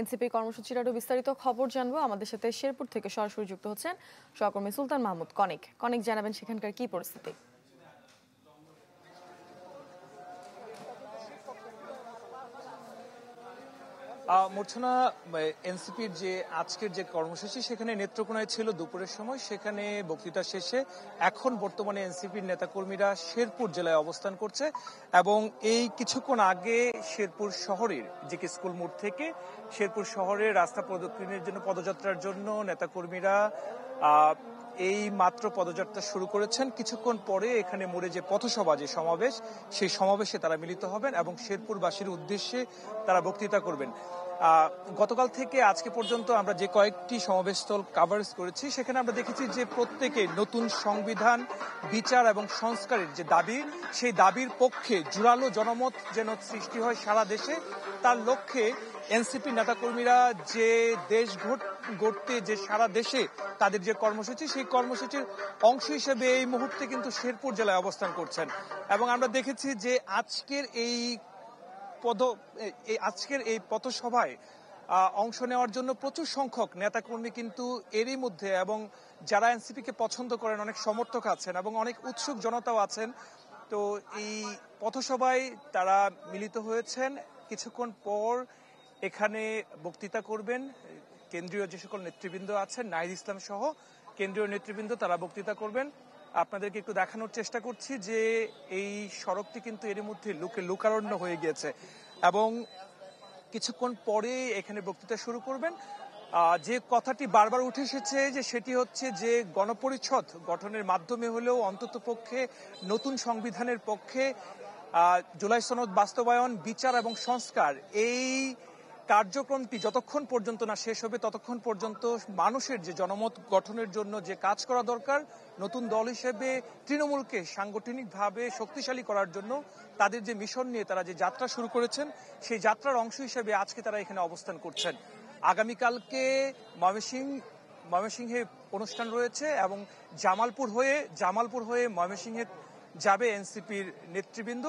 NCP কর্মসূচির আরো বিস্তারিত খবর জানবো। আমাদের সাথে শেরপুর থেকে সরাসরি যুক্ত হচ্ছেন সহকর্মী সুলতান মাহমুদ কনিক। কনিক, জানাবেন সেখানকার কি পরিস্থিতি? মূর্ছনা, এনসিপির যে আজকের যে কর্মসূচি সেখানে নেত্রকোনায় ছিল দুপুরের সময়, সেখানে বক্তৃতা শেষে এখন বর্তমানে এনসিপির নেতাকর্মীরা শেরপুর জেলায় অবস্থান করছে এবং এই কিছুক্ষণ আগে শেরপুর শহরের যে স্কুল মোড় থেকে শেরপুর শহরের রাস্তা প্রদক্ষিণের জন্য পদযাত্রার জন্য নেতাকর্মীরা এই মাত্র পদযাত্রা শুরু করেছেন। কিছুক্ষণ পরে এখানে মোড়ে যে পথসভা, যে সমাবেশ, সেই সমাবেশে তারা মিলিত হবেন এবং শেরপুরবাসীর উদ্দেশ্যে তারা বক্তৃতা করবেন। গতকাল থেকে আজকে পর্যন্ত আমরা যে কয়েকটি সমাবেশস্থল কাভারেজ করেছি সেখানে আমরা দেখেছি যে প্রত্যেকে নতুন সংবিধান, বিচার এবং সংস্কারের যে দাবি, সেই দাবির পক্ষে জোরালো জনমত যেন সৃষ্টি হয় সারা দেশে, তার লক্ষ্যে এনসিপি নেতাকর্মীরা যে দেশ গড়তে যে সারা দেশে তাদের যে কর্মসূচি, সেই কর্মসূচির অংশ হিসেবে এই মুহূর্তে কিন্তু শেরপুর জেলায় অবস্থান করছেন। এবং আমরা দেখেছি যে আজকের এই পথসভায় অংশ নেওয়ার জন্য প্রচুর সংখ্যক নেতাকর্মী কিন্তু এরই মধ্যে, এবং যারা এনসিপিকে পছন্দ করেন অনেক সমর্থক আছেন এবং অনেক উৎসুক জনতাও আছেন। তো এই পথসভায় তারা মিলিত হয়েছেন। কিছুক্ষণ পর এখানে বক্তৃতা করবেন কেন্দ্রীয় যে সকল নেতৃবৃন্দ আছেন, নাহিদ ইসলাম সহ কেন্দ্রীয় নেতৃবৃন্দ, তারা বক্তৃতা করবেন। আপনাদেরকে একটু দেখানোর চেষ্টা করছি যে এই সড়কটি কিন্তু এর মধ্যে লোকারণ্য হয়ে গিয়েছে এবং কিছুক্ষণ পরে এখানে বক্তৃতা শুরু করবেন। যে কথাটি বারবার উঠে এসেছে যে সেটি হচ্ছে যে গণপরিষদ গঠনের মাধ্যমে হলেও অন্তত পক্ষে নতুন সংবিধানের পক্ষে জুলাই সনদ বাস্তবায়ন, বিচার এবং সংস্কার, এই কার্যক্রমটি যতক্ষণ পর্যন্ত না শেষ হবে ততক্ষণ পর্যন্ত মানুষের যে জনমত গঠনের জন্য যে কাজ করা দরকার, নতুন দল হিসেবে তৃণমূলকে সাংগঠনিকভাবে শক্তিশালী করার জন্য তাদের যে মিশন নিয়ে তারা যে যাত্রা শুরু করেছেন, সেই যাত্রার অংশ হিসেবে আজকে তারা এখানে অবস্থান করছেন। আগামীকালকে ময়মনসিংহে অনুষ্ঠান রয়েছে এবং জামালপুর হয়ে ময়মনসিংহে যাবে এনসিপির নেতৃবৃন্দ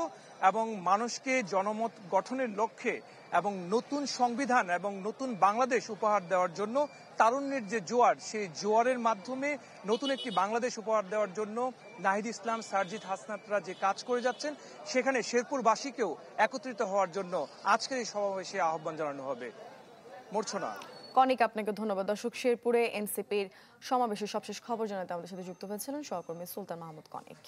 এবং মানুষকে জনমত গঠনের লক্ষ্যে এবং নতুন সংবিধান এবং নতুন বাংলাদেশ উপহার দেওয়ার জন্য তারুণ্যের যে জোয়ার, সেই জোয়ারের মাধ্যমে নতুন একটি বাংলাদেশ উপহার দেওয়ার জন্য নাহিদ ইসলাম, সারজিৎ হাসনাতরা যে কাজ করে যাচ্ছেন, সেখানে শেরপুরবাসীকেও একত্রিত হওয়ার জন্য আজকের এই সমাবেশে আহ্বান জানানো হবে। মূর্ছনা। কনিক, আপনাকে ধন্যবাদ। দর্শক, শেরপুরে এনসিপির সমাবেশের সবশেষ খবর জানাতে আমাদের সাথে যুক্ত হয়েছিলেন সহকর্মী সুলতান মাহমুদ কনিক।